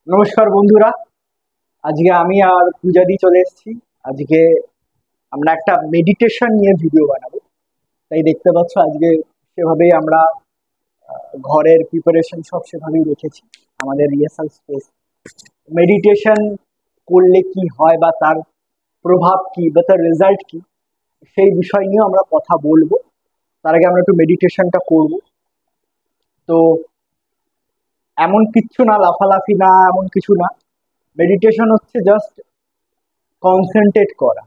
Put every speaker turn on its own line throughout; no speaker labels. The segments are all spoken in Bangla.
নমস্কার বন্ধুরা, আজকে আমি আর পূজা দি চলে এসেছি। আজকে আমরা একটা মেডিটেশন নিয়ে ভিডিও বানাবো। তাই দেখতে পাচ্ছ আজকে সেভাবেই আমরা ঘরের প্রিপারেশন সব সেভাবেই রেখেছি। আমাদের রিহার্সাল স্পেস মেডিটেশন করলে কি হয় বা তার প্রভাব কি বা তার রেজাল্ট কি, সেই বিষয় নিয়ে আমরা কথা বলবো। তার আগে আমরা একটু মেডিটেশনটা করব। তো এমন কিচ্ছু না, লাফালাফি না, এমন কিছু না। মেডিটেশন হচ্ছে জাস্ট কনসেন্ট্রেট করা,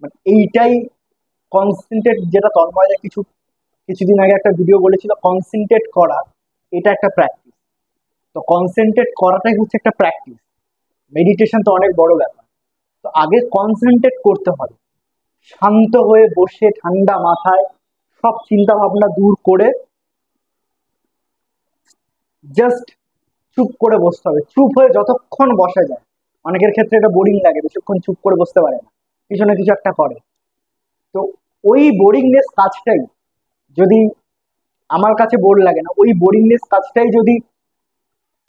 মানে এইটাই কনসেন্ট্রেট। যেটা তন্ময়দা কিছুদিন আগে একটা ভিডিও বলেছিল, কনসেন্ট্রেট করা এটা একটা প্র্যাকটিস। তো কনসেন্ট্রেট করাটাই হচ্ছে একটা প্র্যাকটিস। মেডিটেশন তো অনেক বড় ব্যাপার। তো আগে কনসেন্ট্রেট করতে হবে, শান্ত হয়ে বসে ঠান্ডা মাথায় সব চিন্তা ভাবনা দূর করে জাস্ট চুপ করে বসতে হবে। চুপ হয়ে যতক্ষণ বসা যায়, অনেকের ক্ষেত্রে এটা বোরিং লাগে, বেশিক্ষণ চুপ করে বসতে পারে না, কিছু না কিছু একটা করে। তো ওই বোরিংনেস কাজটাই যদি, আমার কাছে বোর লাগে না, ওই বোরিংনেস কাজটাই যদি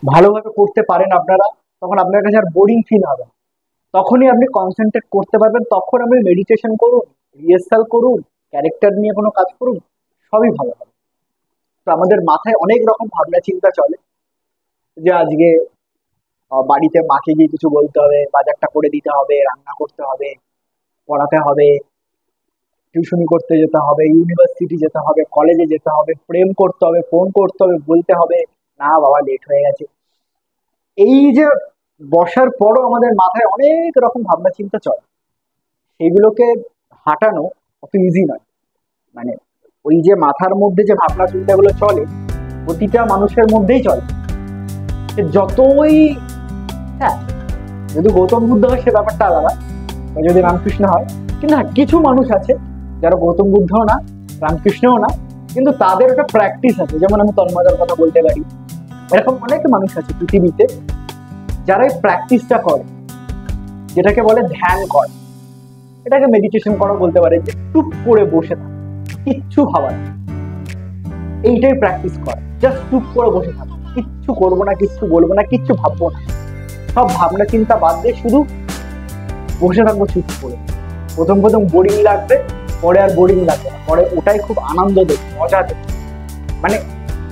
ভালোভাবে করতে পারেন আপনারা, তখন আপনার কাছে আর বোরিং ফিল হবে না। তখনই আপনি কনসেন্ট্রেট করতে পারবেন। তখন আপনি মেডিটেশন করুন, রিহার্সাল করুন, ক্যারেক্টার নিয়ে কোনো কাজ করুন, সবই ভালো হবে। তো আমাদের মাথায় অনেক রকম ভাবনা চিন্তা চলে, যে আজকে বাড়িতে মাকে গিয়ে কিছু বলতে হবে, বাজারটা করে দিতে হবে, রান্না করতে হবে, পড়াতে হবে, টিউশনি করতে যেতে হবে, ইউনিভার্সিটি যেতে হবে, কলেজে যেতে হবে, প্রেম করতে হবে, ফোন করতে হবে, বলতে হবে না বাবা লেট হয়ে গেছে। এই যে বসার পরও আমাদের মাথায় অনেক রকম ভাবনা চিন্তা চলে, সেইগুলোকে হাঁটানো অত ইজি নয়। মানে ওই যে মাথার মধ্যে যে ভাবনা চিন্তাগুলো চলে, প্রতিটা মানুষের মধ্যেই চলে। সে যতই, হ্যাঁ, যদি গৌতম বুদ্ধ হয় সে ব্যাপারটা আলাদা, বা যদি রামকৃষ্ণ হয়। কিন্তু হ্যাঁ, কিছু মানুষ আছে যারা গৌতম বুদ্ধও না, রামকৃষ্ণও না, কিন্তু তাদের একটা প্র্যাকটিস আছে। যেমন আমি তন্ময়দার কথা বলতে পারি। এরকম অনেক মানুষ আছে পৃথিবীতে যারা এই প্র্যাকটিসটা করে, যেটাকে বলে ধ্যান করা। এটাকে মেডিটেশন করা বলতে পারে, যে চুপ করে বসে থাকা, কিচ্ছু ভাবা না, এইটাই প্র্যাকটিস করা। জাস্ট চুপ করে বসে থাকা, কিচ্ছু করবো না, কিচ্ছু বলবো না, কিচ্ছু ভাববো না, সব ভাবনা চিন্তা বাদ দিয়ে শুধু বসে থাকবো চুপ করে। প্রথম প্রথম বোরিং লাগবে, পরে আর বোরিং লাগবে না, পরে ওটাই খুব আনন্দ দেবে, মজা দেবে, মানে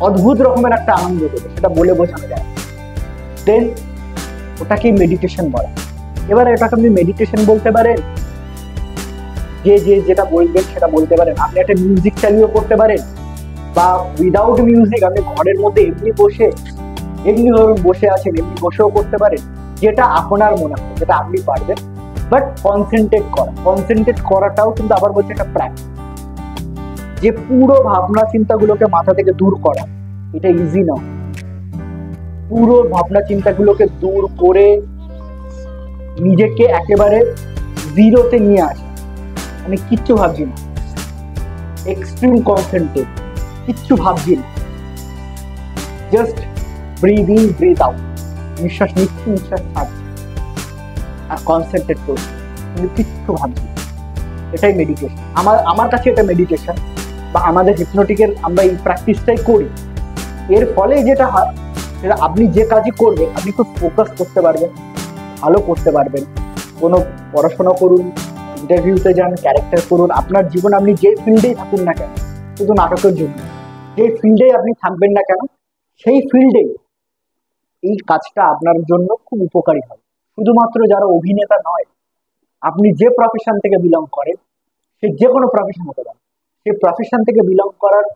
অদ্ভুত রকমের একটা আনন্দ দেবে, সেটা বলে বোঝানো যায়। দেন ওটাকেই মেডিটেশন বলা। এবার এটাকে আপনি মেডিটেশন বলতে পারেন, যেটা বলবেন সেটা বলতে পারেন। আপনি একটা মিউজিক চালিয়েও করতে পারেন, বা উইদাউট মিউজিক আপনি ঘরের মধ্যে এমনি বসে, এমনি ধরুন বসে আছেন, এমনি বসেও করতে পারেন, যেটা আপনার মনে হয়, যেটা আপনি পারবেন। বাট কনসেন্ট্রেট করাটাও কিন্তু আবার বলছে একটা প্র্যাকটিস। যে পুরো ভাবনা চিন্তাগুলোকে মাথা থেকে দূর করা, এটা ইজি না। পুরো ভাবনা চিন্তাগুলোকে দূর করে নিজেকে একেবারে জিরোতে নিয়ে আসা, মানে কিচ্ছু ভাবছি না, এক্সট্রিম কনসেন্ট্রেট, কিচ্ছু ভাবছি না, just breathe in breathe out, নিঃশ্বাস নিচ্ছি, নিঃশ্বাস ছাড়ছি, আর কনসেন্ট্রেট করছি, কিন্তু কিচ্ছু ভাবছি। এটাই মেডিটেশন। আমার কাছে এটা মেডিটেশন, বা আমাদের হিপনোটিকের আমরা এই প্র্যাকটিসটাই করি। এর ফলে যেটা হয়, সেটা আপনি যে কাজই করবেন আপনি খুব ফোকাস করতে পারবেন, ভালো করতে পারবেন। কোনো পড়াশোনা করুন, ইন্টারভিউতে যান, ক্যারেক্টার করুন, আপনার জীবন আপনি যে ফিল্ডেই থাকুন না কেন, শুধু নাটকের জন্য যে ফিল্ডেই আপনি থাকবেন না কেন, সেই ফিল্ডেই এই কাজটা আপনার জন্য খুব উপকারী হবে। শুধুমাত্র যারা অভিনেতা নয়, আপনি যে প্রফেশন থেকে বিলং করেন, সে যে কোনো প্রফেশন হতে পারে, সেই প্রফেশন থেকে বিলং করার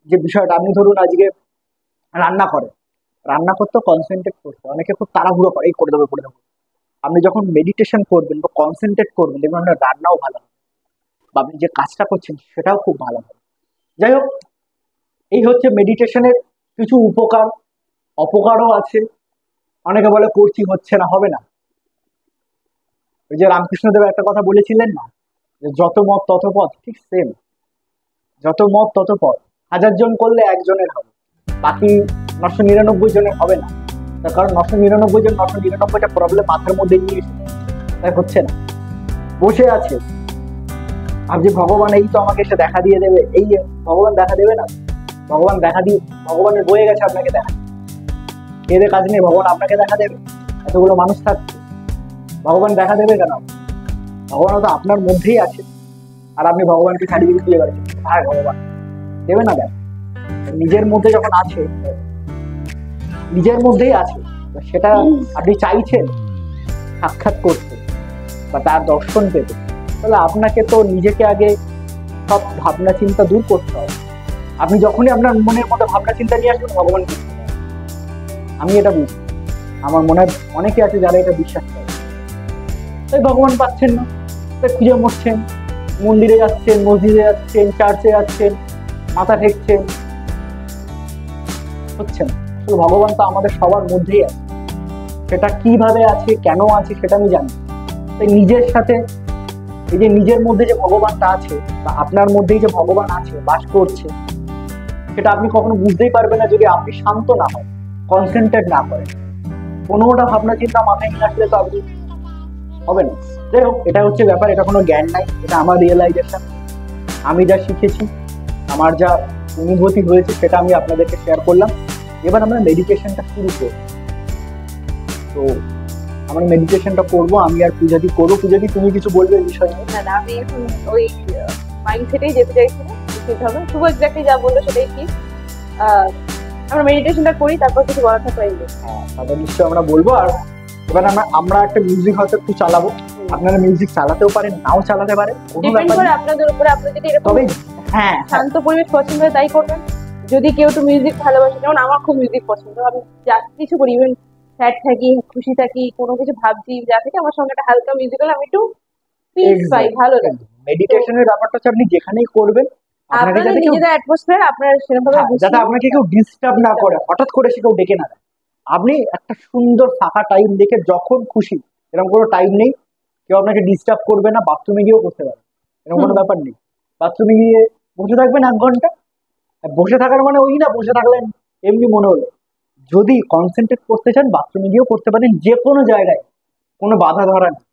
যে বিষয়টা, আপনি ধরুন আজকে রান্না করেন, রান্না করতে কনসেন্ট্রেট করতে অনেকে খুব তাড়াহুড়ো করে, এই করে দেবো করে দেবো। আপনি যখন মেডিটেশন করবেন বা কনসেন্ট্রেট করবেন, দেখবেন আপনার রান্নাও ভালো হবে, বা আপনি যে কাজটা করছেন সেটাও খুব ভালো হবে। যাই হোক, এই হচ্ছে মেডিটেশনের কিছু উপকার। অপকারও আছে। অনেকে বলে করছি হচ্ছে না, হবে না। ওই যে রামকৃষ্ণদেব একটা কথা বলেছিলেন না, যে যত মত তত পথ, ঠিক সেম। যত মত তত পথ, 1000 জন করলে একজনের হবে, বাকি 999 জনের হবে না। তার কারণ 999 জন 999টা প্রবলেম মাথার মধ্যে নিয়ে এসে, তাই হচ্ছে না। বসে আছে, ভাবছি ভগবান এই তো আমাকে এসে দেখা দিয়ে দেবে, এই ভগবান দেখা দেবে না। ভগবানের বয়ে গেছে আপনাকে দেখা, এদের কাজ নেই, ভগবান আপনাকে দেখা দেবে? এতগুলো মানুষ থাকছে, ভগবান দেখা দেবে কেন? ভগবান তো আপনার মধ্যেই আছে, আর আপনি ভগবানকে ছাড়িয়ে দিয়ে পারছেন। হ্যাঁ, ভগবান দেবে না দেখ, নিজের মধ্যে যখন আছে, নিজের মধ্যেই আছে, সেটা আপনি চাইছেন সাক্ষাৎ করতে বা তার দর্শন পেতে, তাহলে আপনাকে তো নিজেকে আগে সব ভাবনা চিন্তা দূর করতে হবে। আপনি যখনই আপনার মনের মধ্যে ভাবনা চিন্তা নিয়ে আসবেন, ভগবান, আমি এটা বুঝি, আমার মনে হয় অনেকে আছে যারা এটা বিশ্বাস করে, তাই ভগবান পাচ্ছেন না, তাই খুঁজে মরছেন, মন্দিরে যাচ্ছেন, মসজিদে যাচ্ছেন, চার্চে যাচ্ছেন, মাথা ঠেকছেন, হচ্ছে না। তো ভগবান তো আমাদের সবার মধ্যেই আছে, সেটা কিভাবে আছে, কেন আছে, সেটা আমি জানি। তাই নিজের সাথে, এই যে নিজের মধ্যে যে ভগবানটা আছে বা আপনার মধ্যেই যে ভগবান আছে, বাস করছে, সেটা আপনি কখনো বুঝতেই পারবেন না যদি আপনি শান্ত না হন, কনসেন্ট্রেট না করেন। কোনোটা ভাবনা চিন্তা মাথায় নিয়ে আসলে তো আপনি হবে না। যাই হোক, এটা হচ্ছে ব্যাপার, এটা কোনো জ্ঞান নাই, এটা আমার রিয়েলাইজেশন। আমি যা শিখেছি, আমার যা অনুভূতি হয়েছে, সেটা আমি আপনাদেরকে শেয়ার করলাম। এবার আমরা মেডিটেশনটা শুরু করব। তো আমরা মেডিটেশনটা করবো, আমি আর পূজাদি করবো। পূজাদি, তুমি কিছু বলবে এই বিষয়ে?
না, আমি এখন ওই মাইন্ডসেটেই যেতে চাইছি না, ঠিক হবে। শুভ এক্স্যাক্টলি যা বললো সেটাই ঠিক। আমরা মেডিটেশনটা করি, তারপর কিছু বলার থাকলে
হ্যাঁ, তাহলে নিশ্চয়ই আমরা বলবো। আর এবার আমরা একটা মিউজিক হয়তো একটু চালাবো, আপনারা মিউজিক চালাতেও পারেন, নাও চালাতে পারেন,
ডিপেন্ড করে আপনাদের উপরে। আপনারা যদি এরকম
তবে হ্যাঁ
শান্ত পরিবেশ পছন্দ হয় তাই করবেন। যদি কেউ একটু মিউজিক ভালোবাসে, যেমন আমার খুব মিউজিক পছন্দ, আমি যা কিছু করি, ইভেন স্যাড থাকি, খুশি থাকি, কোনো কিছু ভাবছি, যা থেকে আমার সঙ্গে একটা হালকা মিউজিক হলে আমি একটু পিস পাই, ভালো লাগে।
মেডিটেশনের ব্যাপারটা হচ্ছে আপনি যেখানেই করবেন, আপনাকে
আপনাদের নিজেদের অ্যাটমসফিয়ার আপনার সেরকমভাবে
যাতে আপনাকে কেউ ডিস্টার্ব না করে, হঠাৎ করে সে কেউ ডেকে না দেয়। আপনি একটা সুন্দর ফাঁকা টাইম দেখে যখন খুশি, এরকম কোনো টাইম নেই, কেউ আপনাকে ডিস্টার্ব করবে না, বাথরুমে গিয়েও করতে পারবে, এরকম কোনো ব্যাপার নেই। বাথরুমে গিয়ে বসে থাকবেন 1 ঘন্টা, বসে থাকার মানে ওই না বসে থাকলেন এমনি মনে হলো। যদি কনসেন্ট্রেট করতে চান, বাথরুমে গিয়েও করতে পারেন, যে কোনো জায়গায়, কোনো বাধা ধরা নেই।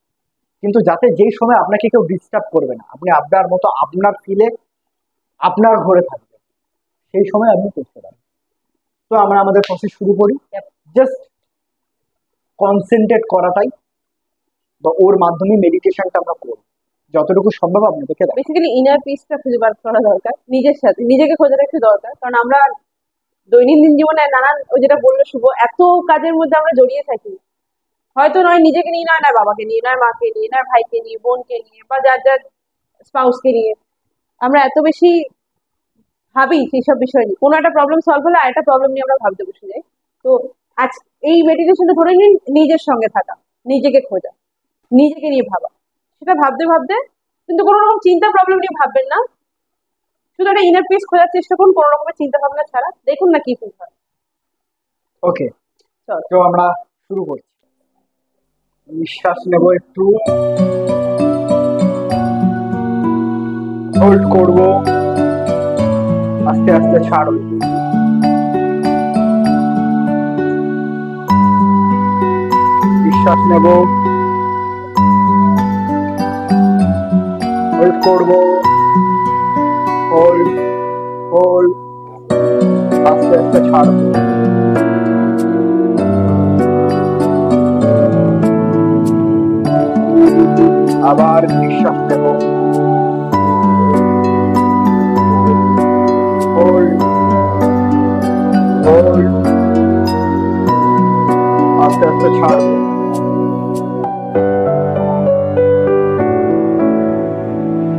কিন্তু যাতে যেই সময় আপনাকে কেউ ডিস্টার্ব করবে না, আপনি আপনার মতো আপনার ফিলে আপনার ঘরে থাকবেন, সেই সময় আপনি করতে পারেন। তো আমরা আমাদের প্রসেস শুরু করি। জাস্ট কনসেন্ট্রেট করাটাই, বা ওর মাধ্যমে মেডিটেশনটা আমরা করব, যতটুকু সম্ভব আপনাদেরকে।
বেসিক্যালি ইনার পিসটা খুঁজে বার করা দরকার, নিজের সাথে নিজেকে খোঁজা রাখতে দরকার। কারণ আমরা দৈনন্দিন জীবনে নানান, ওই যেটা বললো শুভ, এত কাজের মধ্যে আমরা জড়িয়ে থাকি, হয়তো নয় নিজেকে নিয়ে, নয় বাবাকে নিয়ে, নয় মাকে নিয়ে, নয় ভাইকে নিয়ে, বোনকে নিয়ে, বা যার যার স্পাউসকে নিয়ে, আমরা এত বেশি ভাবি সেইসব বিষয় নিয়ে। কোনো একটা প্রবলেম সলভ হলে আরেকটা প্রবলেম নিয়ে আমরা ভাবতে বসে যাই। তো আজ এই মেডিটেশনটা ধরে নিন নিজের সঙ্গে থাকা, নিজেকে খোঁজা, নিজেকে নিয়ে ভাবা। সেটা ভাবতে ভাবতে, কিন্তু কোনো রকম চিন্তা প্রবলেম নিয়ে ভাববেন না, শুধু একটা ইনার পিস খোঁজার চেষ্টা করুন, কোনো রকমের চিন্তা ভাবনা ছাড়া। দেখুন না কি ফিল হয়।
ওকে, তো আমরা শুরু করছি। নিঃশ্বাস নেব, একটু হোল্ড করব, আস্তে আস্তে ছাড়ব। নিঃশ্বাস নেব, হোল্ড করব, হোল্ড হোল্ড, আস্তে আস্তে ছাড়ব। আবার নিঃশ্বাস নেব, হোল্ড হোল্ড, আস্তে আস্তে ছাড়ব।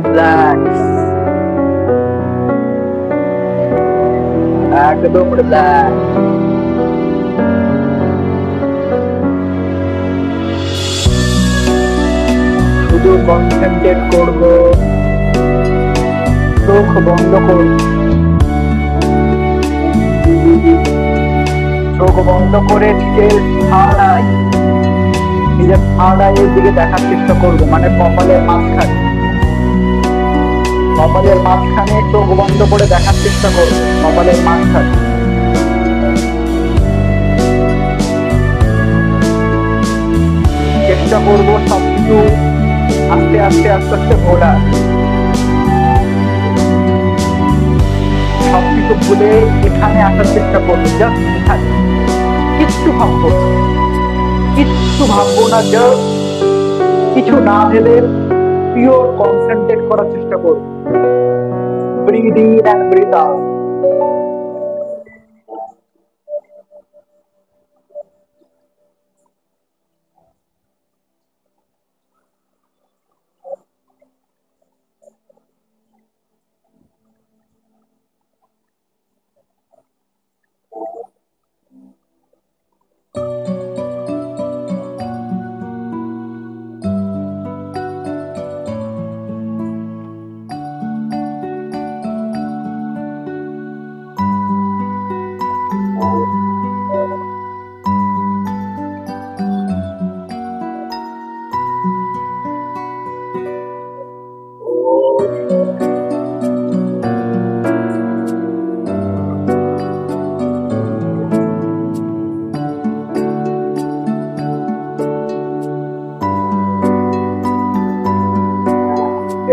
রিল্যাক্স, একদম রিল্যাক্স। শুধু কনসেন্ট্রেট করব, চোখ বন্ধ করব, চোখ বন্ধ করে নিজের থার্ড আইয়ের দিকে দেখার চেষ্টা করবো, মানে কপালের মাঝখানে, কপালের মাঝখানে চোখ বন্ধ করে দেখার চেষ্টা করবো, কপালের মাঝখানে। চেষ্টা করবো সবকিছু আস্তে আস্তে আস্তে আস্তে ভোলা, সবকিছু ভুলে এখানে আসার চেষ্টা করবো, জাস্ট এখানে। কিচ্ছু ভাববো না, কিচ্ছু ভাববো না, জাস্ট কিছু না ভেবে পিওর কনসেন্ট্রেট করার চেষ্টা করবো। Breathe in and breathe out.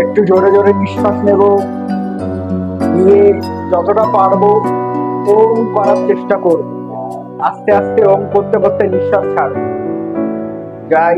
একটু জোরে জোরে নিঃশ্বাস নেব, নিয়ে যতটা পারবো ওম করার চেষ্টা করব। আস্তে আস্তে ওম করতে করতে নিঃশ্বাস ছাড়ব। যাই,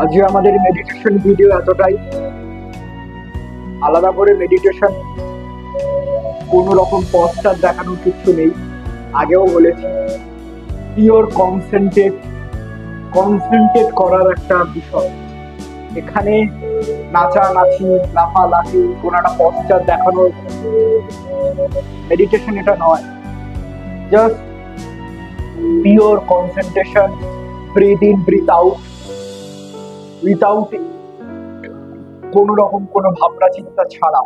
আজকে আমাদের মেডিটেশন ভিডিও এতটাই। আলাদা করে মেডিটেশন কোনো রকম পস্টার দেখানোর কিছু নেই, আগেও বলেছি। পিওর কনসেন্ট্রেট করার একটা বিষয়। এখানে নাচানাচি লাফালাফি কোনো একটা পস্টার দেখানোর মেডিটেশন এটা নয়। Just pure concentration, breathe in breathe out, without কোনো রকম কোনো ভাবনা চিন্তা ছাড়া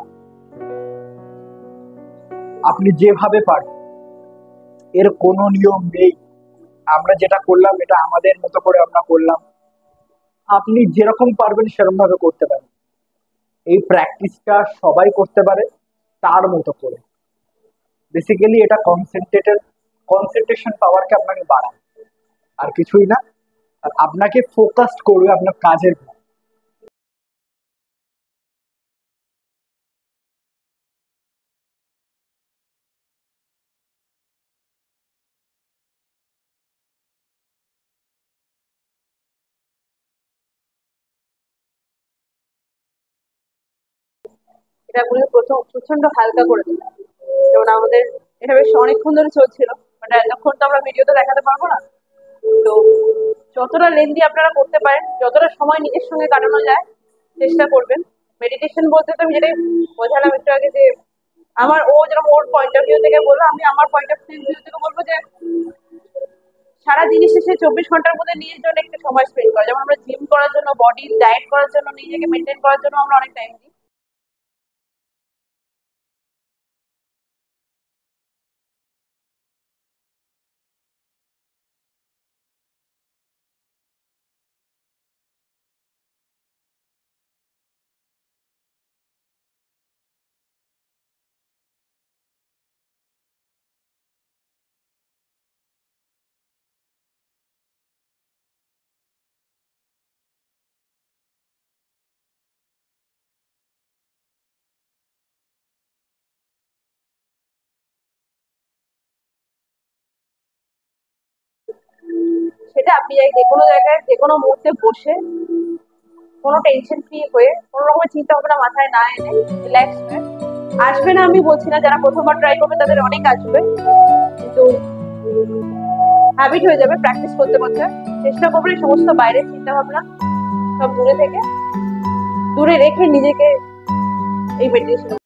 আপনি যেভাবে পারেন। এর কোনো নিয়ম নেই। আমরা যেটা করলাম এটা আমাদের মতো করে আমরা করলাম। আপনি যেরকম পারবেন সেরকম ভাবে করতে পারেন। এই প্র্যাকটিসটা সবাই করতে পারে তার মতো করে। বেসিক্যালি এটা কনসেন্ট্রেশন পাওয়ারকে আপনাকে বাড়ায়, আর কিছুই না। আর আপনাকে ফোকাসড করবে আপনার কাজের উপর।
এটা মনে প্রথম প্রচন্ড হালকা করে দেবে। যেমন আমাদের এটা বেশ অনেকক্ষণ ধরে চলছিল, মানে এতক্ষণ তো আমরা ভিডিওতে দেখাতে পারবো না। তো যতটা লেন্দি আপনারা করতে পারেন, যতটা সময় নিজের সঙ্গে কাটানো যায় চেষ্টা করবেন। মেডিটেশন বলতে তো আমি যেটাই বোঝালাম একটু আগে, যে আমার ও যেরকম ওর পয়েন্ট অফ ভিউ থেকে বললো, আমি আমার পয়েন্ট অফ ভিউ থেকে বলবো যে সারা দিনের শেষে 24 ঘন্টার মধ্যে নিজের জন্য একটু সময় স্পেন্ড করা। যেমন আমরা জিম করার জন্য, বডি ডায়েট করার জন্য, নিজেকে মেনটেন করার জন্য আমরা অনেক টাইম দিই। সেটা আপনি যে কোনো জায়গায় যে কোনো মুহূর্তে বসে কোনো টেনশন ফ্রি হয়ে কোনো রকমের চিন্তা ভাবনা মাথায় না এনে রিল্যাক্স হয়ে আসবে না। আমি বলছি না, যারা প্রথমবার ট্রাই করবে তাদের অনেক আসবে, কিন্তু হ্যাবিট হয়ে যাবে প্র্যাকটিস করতে করতে। চেষ্টা করবেন এই সমস্ত বাইরের চিন্তা ভাবনা সব দূরে রেখে নিজেকে এই মেডিটেশন।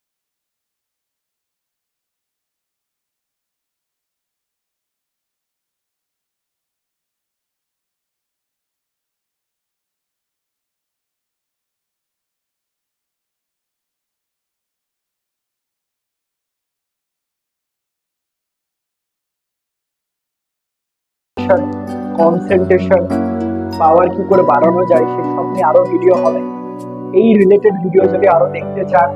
কনসেন্ট্রেশন পাওয়ার কি করে বাড়ানো যায় সেসব নিয়ে আরো ভিডিও হবে। এই রিলেটেড ভিডিও যদি আরো দেখতে চান,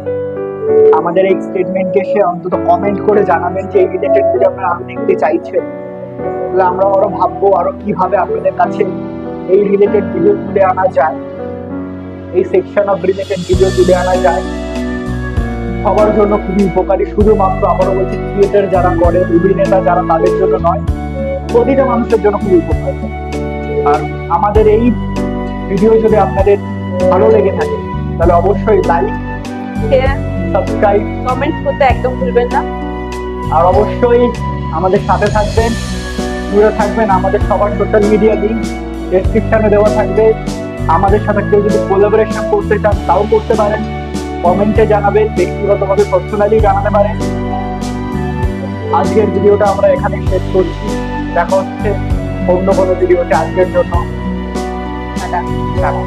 আমাদের এই স্টেটমেন্টকে সে অন্তত কমেন্ট করে জানাবেন যে এই রিলেটেড ভিডিও আপনারা আরো দেখতে চাইছেন। তাহলে আমরা আরো ভাববো আরো কিভাবে আপনাদের কাছে এই রিলেটেড ভিডিও তুলে আনা যায়, এই সেকশন অফ রিলেটেড ভিডিও তুলে আনা যায়। সবার জন্য খুবই উপকারী, শুধুমাত্র আবারও বলছি ক্রিয়েটার যারা করে, অভিনেতা যারা, তাদের জন্য নয়, প্রতিটা মানুষের জন্য খুবই উপকারী। আর আমাদের এই ভিডিও যদি আপনাদের ভালো লেগে থাকে তাহলে অবশ্যই লাইক,
শেয়ার,
সাবস্ক্রাইব,
কমেন্টস করতে একদম ভুলবেন না।
আর অবশ্যই আমাদের সাথে থাকবেন, জুড়ে থাকবেন। আমাদের সবার সোশ্যাল মিডিয়া লিঙ্ক ডেসক্রিপশনে দেওয়া থাকবে। আমাদের সাথে কেউ যদি কোলাবোরেশন করতে চান তাও করতে পারেন, কমেন্টে জানাবেন, ব্যক্তিগতভাবে পার্সোনালি জানাতে পারেন। আজকের ভিডিওটা আমরা এখানে শেষ করছি, দেখা হচ্ছে অন্য কোনো ভিডিওতে। আজকের জন্য
টাটা।
টাটা।